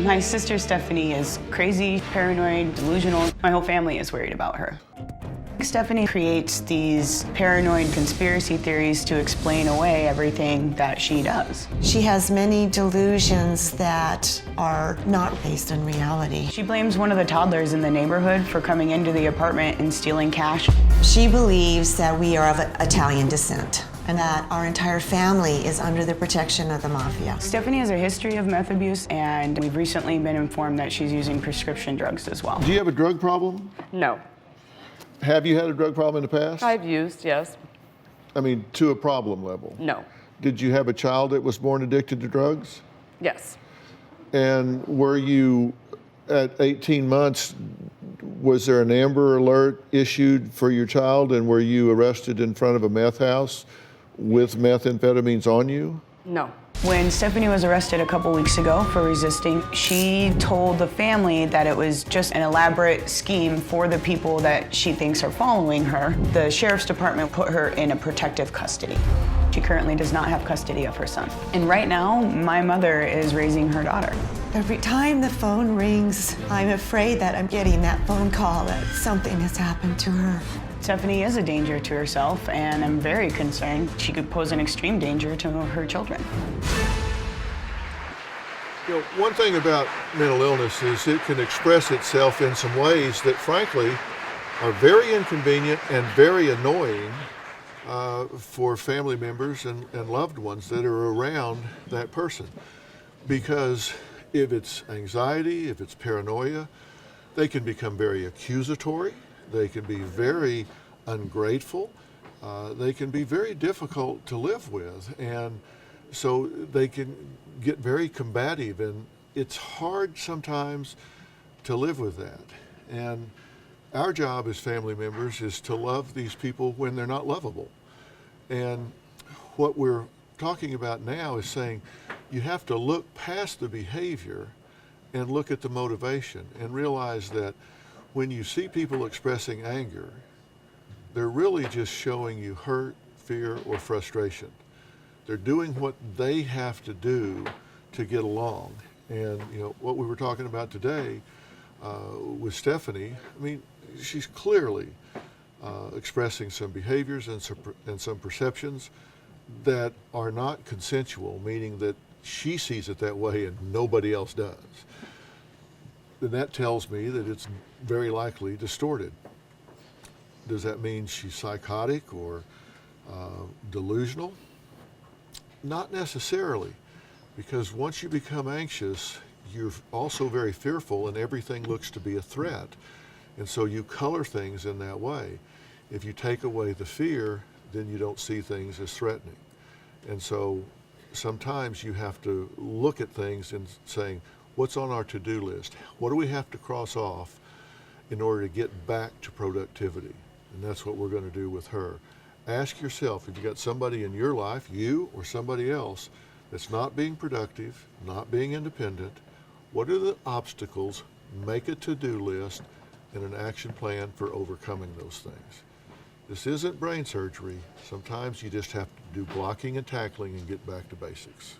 My sister Stephanie is crazy, paranoid, delusional. My whole family is worried about her. Stephanie creates these paranoid conspiracy theories to explain away everything that she does. She has many delusions that are not based in reality. She blames one of the toddlers in the neighborhood for coming into the apartment and stealing cash. She believes that we are of Italian descent and that our entire family is under the protection of the mafia. Stephanie has a history of meth abuse, and we've recently been informed that she's using prescription drugs as well. Do you have a drug problem? No. Have you had a drug problem in the past? I've used, yes. I mean, to a problem level? No. Did you have a child that was born addicted to drugs? Yes. And were you, at 18 months, was there an Amber Alert issued for your child, and were you arrested in front of a meth house with methamphetamines on you? No. When Stephanie was arrested a couple weeks ago for resisting, she told the family that it was just an elaborate scheme for the people that she thinks are following her. The sheriff's department put her in a protective custody. She currently does not have custody of her son. And right now, my mother is raising her daughter. Every time the phone rings, I'm afraid that I'm getting that phone call that something has happened to her. Stephanie is a danger to herself, and I'm very concerned she could pose an extreme danger to her children. You know, one thing about mental illness is it can express itself in some ways that, frankly, are very inconvenient and very annoying for family members and loved ones that are around that person. Because if it's anxiety, if it's paranoia, they can become very accusatory. They can be very ungrateful. They can be very difficult to live with. And so they can get very combative, and it's hard sometimes to live with that. And our job as family members is to love these people when they're not lovable. And what we're talking about now is saying you have to look past the behavior and look at the motivation and realize that when you see people expressing anger, they're really just showing you hurt, fear, or frustration. They're doing what they have to do to get along. And you know what we were talking about today with Stephanie, I mean, she's clearly expressing some behaviors and some perceptions that are not consensual, meaning that she sees it that way and nobody else does. Then that tells me that it's very likely distorted. Does that mean she's psychotic or delusional? Not necessarily, because once you become anxious, you're also very fearful and everything looks to be a threat. And so you color things in that way. If you take away the fear, then you don't see things as threatening. And so sometimes you have to look at things and saying, what's on our to-do list? What do we have to cross off in order to get back to productivity? And that's what we're going to do with her. Ask yourself, if you got somebody in your life, you or somebody else, that's not being productive, not being independent, what are the obstacles? Make a to-do list and an action plan for overcoming those things. This isn't brain surgery. Sometimes you just have to do blocking and tackling and get back to basics.